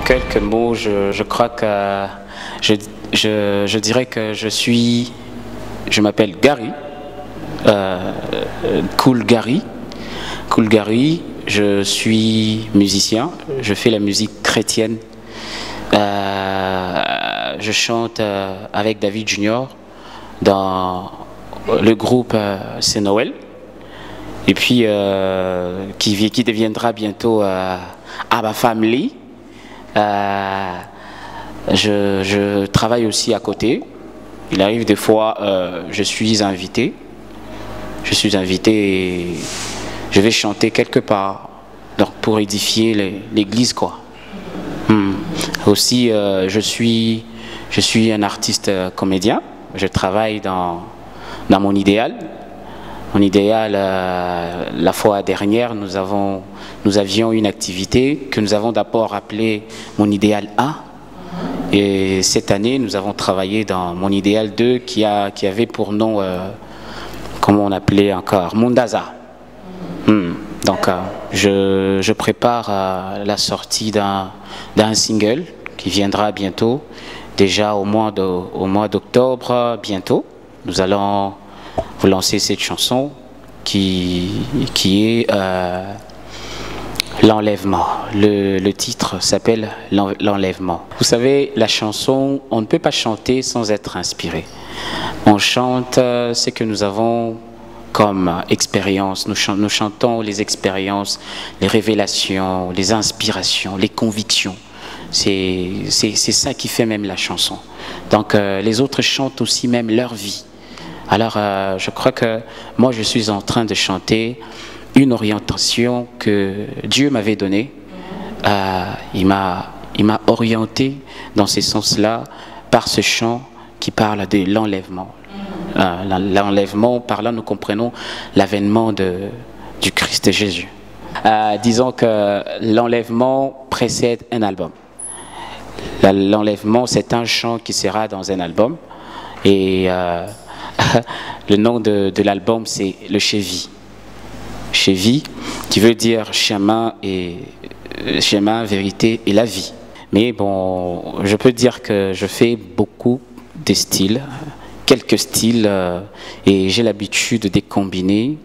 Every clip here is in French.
quelques mots, je crois que je dirais que je m'appelle Gary, Cool Gary. Cool Gary, je suis musicien, je fais la musique chrétienne. Je chante avec David Junior dans le groupe C'est Noël. Et puis qui deviendra bientôt Abba Family. Je travaille aussi à côté. Il arrive des fois, je suis invité et je vais chanter quelque part, donc pour édifier l'église, quoi. Aussi, je suis un artiste comédien. Je travaille dans mon idéal. Mon idéal, la fois dernière, nous avions une activité que nous avons d'abord appelée mon idéal A. Et cette année, nous avons travaillé dans mon idéal 2 qui avait pour nom, comment on appelait encore, Mundaza. Donc, je prépare la sortie d'un single qui viendra bientôt, déjà au mois d'octobre, bientôt. Nous allons vous lancer cette chanson qui est L'enlèvement. Le titre s'appelle L'enlèvement. Vous savez, la chanson, on ne peut pas chanter sans être inspiré. On chante ce que nous avons comme expérience. Nous chantons les expériences, les révélations, les inspirations, les convictions. C'est ça qui fait même la chanson. Donc les autres chantent aussi même leur vie. Alors je crois que moi je suis en train de chanter une orientation que Dieu m'avait donnée. Il m'a orienté dans ce sens-là par ce chant qui parle de l'enlèvement. L'enlèvement, par là nous comprenons l'avènement du Christ Jésus. Disons que l'enlèvement précède un album. L'enlèvement, c'est un chant qui sera dans un album. Et le nom de l'album, c'est le Chevi. Chevi, qui veut dire chemin, vérité et la vie. Mais bon, je peux dire que je fais beaucoup de styles, quelques styles, et j'ai l'habitude de combiner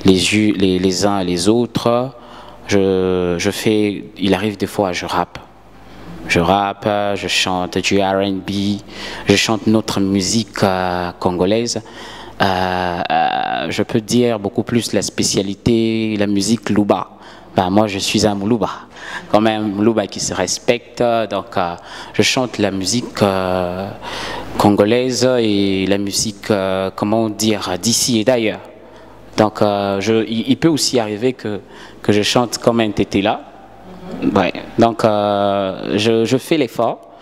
les uns et les autres. Il arrive des fois, je rappe, je chante du R&B, je chante notre musique congolaise. Je peux dire beaucoup plus la spécialité, la musique Luba. Moi, je suis un Moulouba, quand même Moulouba qui se respecte. Donc, je chante la musique congolaise et la musique, comment dire, d'ici et d'ailleurs. Donc, il peut aussi arriver que je chante comme un tété là. Ouais. Donc, je fais l'effort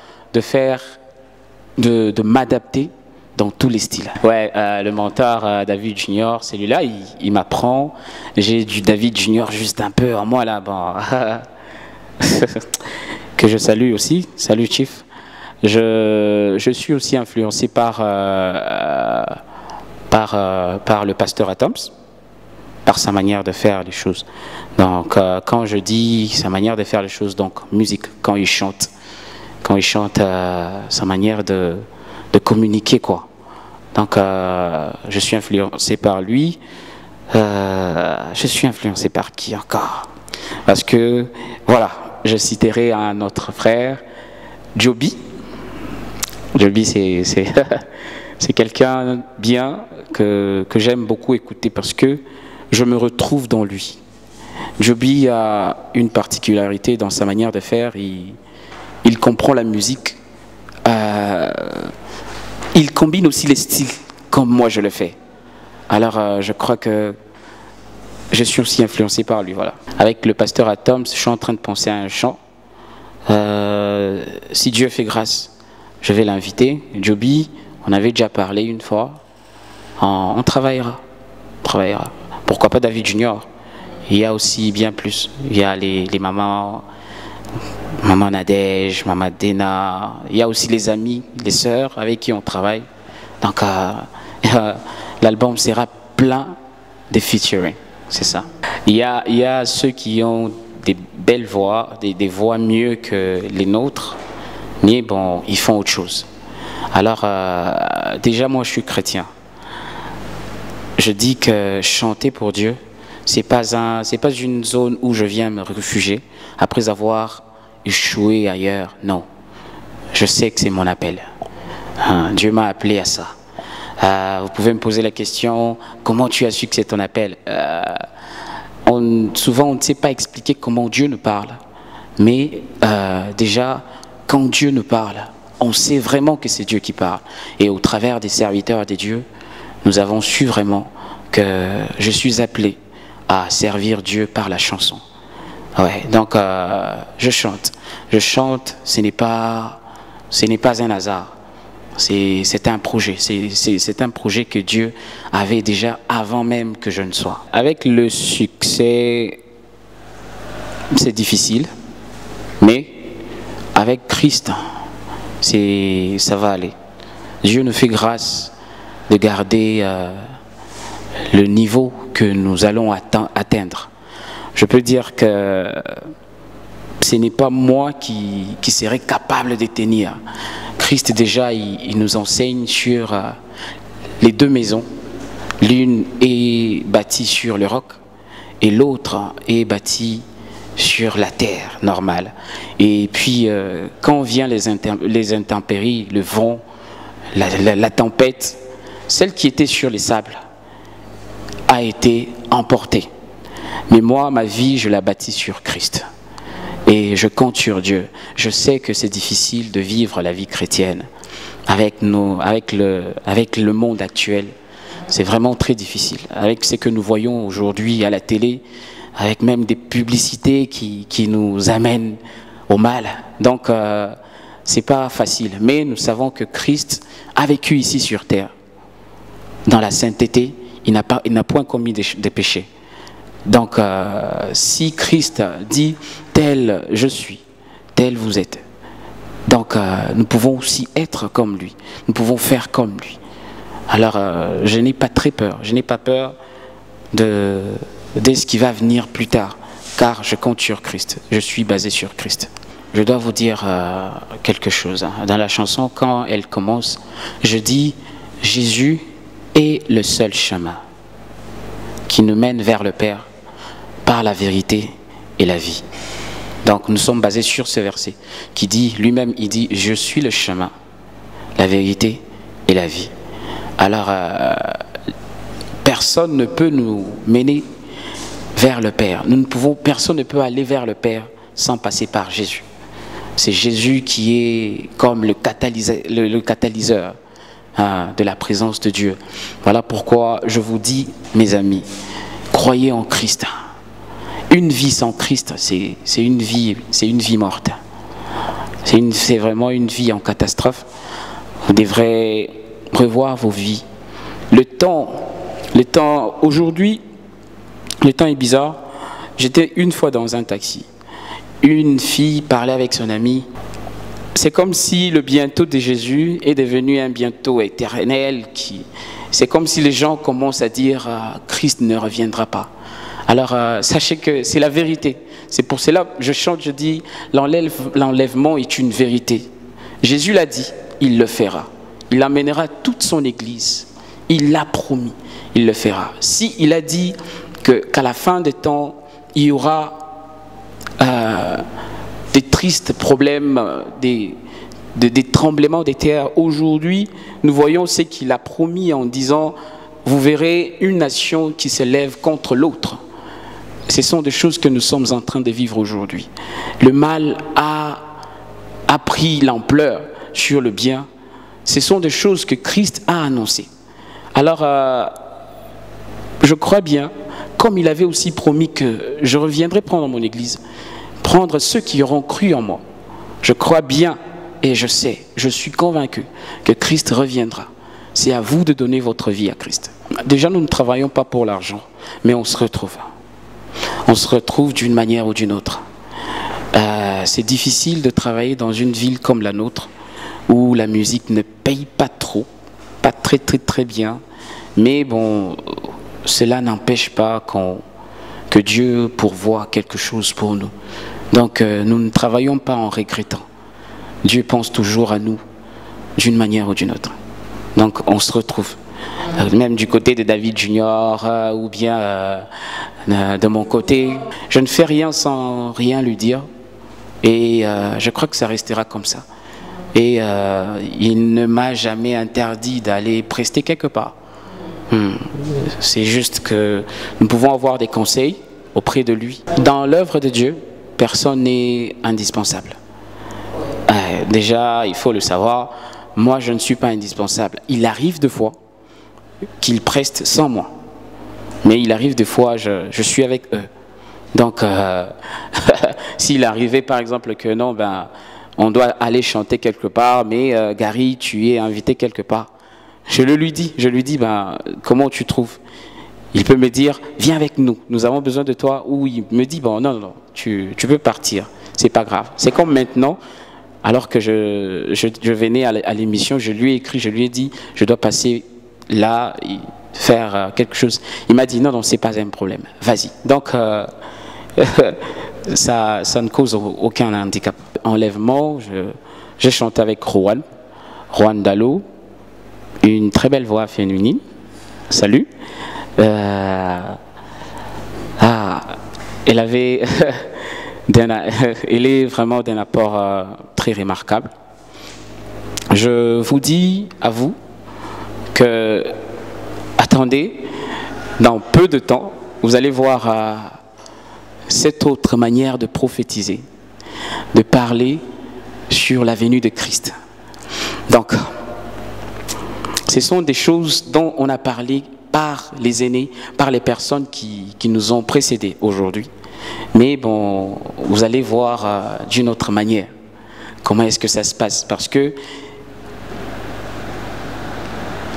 de m'adapter dans tous les styles. Ouais, le mentor David Junior, celui-là, il m'apprend. J'ai du David Junior juste un peu en moi là, bon. Que je salue aussi. Salut Chief. Je suis aussi influencé par le pasteur Atoms, par sa manière de faire les choses. Donc, quand je dis sa manière de faire les choses, donc musique, quand il chante, sa manière de communiquer, quoi. Donc, je suis influencé par lui. Je suis influencé par qui encore? Parce que, voilà, je citerai un autre frère, Joby. Joby, c'est quelqu'un bien que j'aime beaucoup écouter parce que je me retrouve dans lui. Joby a une particularité dans sa manière de faire. Il comprend la musique. Il combine aussi les styles comme moi je le fais. Alors je crois que je suis aussi influencé par lui. Voilà. Avec le pasteur Atoms, je suis en train de penser à un chant. Si Dieu fait grâce, je vais l'inviter. Joby, on avait déjà parlé une fois. On travaillera. Pourquoi pas David Junior? Il y a aussi bien plus. Il y a les mamans, maman Nadège, maman Dena. Il y a aussi les amis, les sœurs avec qui on travaille. Donc l'album sera plein de featuring. C'est ça. Il y a ceux qui ont des belles voix, des voix mieux que les nôtres, mais bon, ils font autre chose. Alors, déjà, moi, je suis chrétien. Je dis que chanter pour Dieu, c'est pas une zone où je viens me réfugier après avoir échoué ailleurs. Non, je sais que c'est mon appel. Dieu m'a appelé à ça. Vous pouvez me poser la question, comment tu as su que c'est ton appel? Souvent, on ne sait pas expliquer comment Dieu nous parle. Mais déjà, quand Dieu nous parle, on sait vraiment que c'est Dieu qui parle. Et au travers des serviteurs de Dieu, nous avons su vraiment que je suis appelé à servir Dieu par la chanson. Ouais, donc je chante. Je chante, ce n'est pas un hasard. C'est un projet. C'est un projet que Dieu avait déjà avant même que je ne sois. Avec le succès, c'est difficile, mais avec Christ, ça va aller. Dieu nous fait grâce de garder le niveau que nous allons atteindre. Je peux dire que ce n'est pas moi qui serais capable de tenir. Christ déjà, il nous enseigne sur les deux maisons. L'une est bâtie sur le roc et l'autre est bâtie sur la terre normale. Et puis, quand vient les intempéries, le vent, la tempête, celle qui était sur les sables a été emportée. Mais moi, ma vie, je la bâtis sur Christ. Et je compte sur Dieu. Je sais que c'est difficile de vivre la vie chrétienne avec le monde actuel. C'est vraiment très difficile. Avec ce que nous voyons aujourd'hui à la télé, avec même des publicités qui nous amènent au mal. Donc, c'est pas facile. Mais nous savons que Christ a vécu ici sur terre. Dans la sainteté, il n'a point commis des péchés. Donc, si Christ dit « tel je suis, tel vous êtes », donc nous pouvons aussi être comme lui, nous pouvons faire comme lui. Alors, je n'ai pas très peur, je n'ai pas peur de ce qui va venir plus tard, car je compte sur Christ, je suis basé sur Christ. Je dois vous dire quelque chose. Dans la chanson, quand elle commence, je dis « Jésus est le seul chemin qui nous mène vers le Père par la vérité et la vie. » Donc nous sommes basés sur ce verset qui dit, lui-même il dit, je suis le chemin, la vérité et la vie. Alors personne ne peut nous mener vers le Père. Personne ne peut aller vers le Père sans passer par Jésus. C'est Jésus qui est comme le catalyseur de la présence de Dieu. Voilà pourquoi je vous dis, mes amis, croyez en Christ. Une vie sans Christ, c'est une vie morte. C'est vraiment une vie en catastrophe. Vous devrez revoir vos vies. Le temps aujourd'hui, le temps est bizarre. J'étais une fois dans un taxi. Une fille parlait avec son amie. C'est comme si le bientôt de Jésus est devenu un bientôt éternel. C'est comme si les gens commencent à dire Christ ne reviendra pas. Alors, sachez que c'est la vérité. C'est pour cela que je chante, je dis, l'enlèvement est une vérité. Jésus l'a dit, il le fera. Il amènera toute son Église. Il l'a promis, il le fera. Si il a dit qu'à la fin des temps, il y aura des tristes problèmes, des tremblements des terres, aujourd'hui, nous voyons ce qu'il a promis en disant, vous verrez une nation qui se lève contre l'autre. Ce sont des choses que nous sommes en train de vivre aujourd'hui. Le mal a pris l'ampleur sur le bien. Ce sont des choses que Christ a annoncées. Alors, je crois bien, comme il avait aussi promis que je reviendrai prendre mon Église, prendre ceux qui auront cru en moi. Je crois bien et je sais, je suis convaincu que Christ reviendra. C'est à vous de donner votre vie à Christ. Déjà, nous ne travaillons pas pour l'argent, mais on se retrouve. On se retrouve d'une manière ou d'une autre. C'est difficile de travailler dans une ville comme la nôtre, où la musique ne paye pas trop, pas très bien. Mais bon, cela n'empêche pas que Dieu pourvoit quelque chose pour nous. Donc nous ne travaillons pas en regrettant. Dieu pense toujours à nous d'une manière ou d'une autre. Donc on se retrouve. Même du côté de David Junior ou bien de mon côté, je ne fais rien sans rien lui dire. Et je crois que ça restera comme ça. Et il ne m'a jamais interdit d'aller prester quelque part. C'est juste que nous pouvons avoir des conseils auprès de lui. Dans l'œuvre de Dieu, personne n'est indispensable. Déjà, il faut le savoir, moi je ne suis pas indispensable. Il arrive des fois qu'il preste sans moi. Mais il arrive des fois, je suis avec eux. Donc, s'il arrivait par exemple que non, ben, on doit aller chanter quelque part, mais Gary, tu es invité quelque part. Je lui dis, ben, comment tu trouves? Il peut me dire, viens avec nous, nous avons besoin de toi. Ou il me dit, bon, non, tu peux partir, c'est pas grave. C'est comme maintenant, alors que je venais à l'émission, je lui ai écrit, je lui ai dit, je dois passer là, faire quelque chose. Il m'a dit, non, c'est pas un problème, vas-y. Donc, ça ne cause aucun handicap. Enlèvement, j'ai chanté avec Rowan Dalo, une très belle voix féminine. Salut. Elle avait elle est vraiment d'un apport très remarquable. Je vous dis à vous que attendez, dans peu de temps, vous allez voir cette autre manière de prophétiser, de parler sur la venue de Christ. Donc, ce sont des choses dont on a parlé par les aînés, par les personnes qui nous ont précédés aujourd'hui. Mais bon, vous allez voir d'une autre manière comment est-ce que ça se passe. Parce que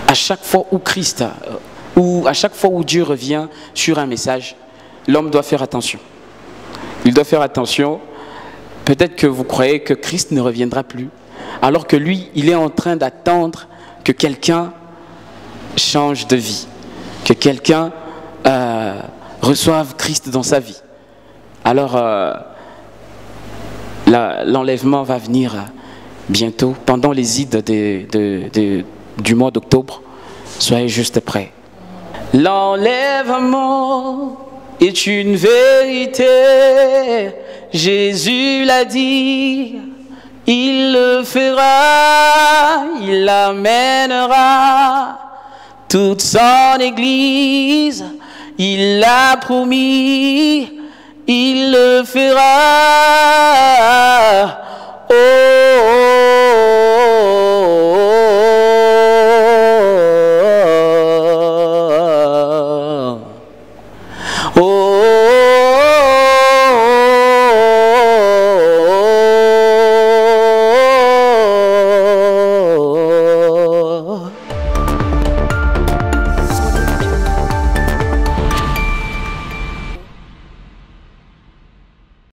à chaque fois où Christ, ou à chaque fois où Dieu revient sur un message, l'homme doit faire attention. Il doit faire attention. Peut-être que vous croyez que Christ ne reviendra plus, alors que lui, il est en train d'attendre que quelqu'un change de vie, que quelqu'un reçoive Christ dans sa vie. Alors, l'enlèvement va venir bientôt, pendant les ides du mois d'octobre. Soyez juste prêts. L'enlèvement est une vérité, Jésus l'a dit, il le fera, il l'amènera, toute son église, il l'a promis, il le fera. Oh,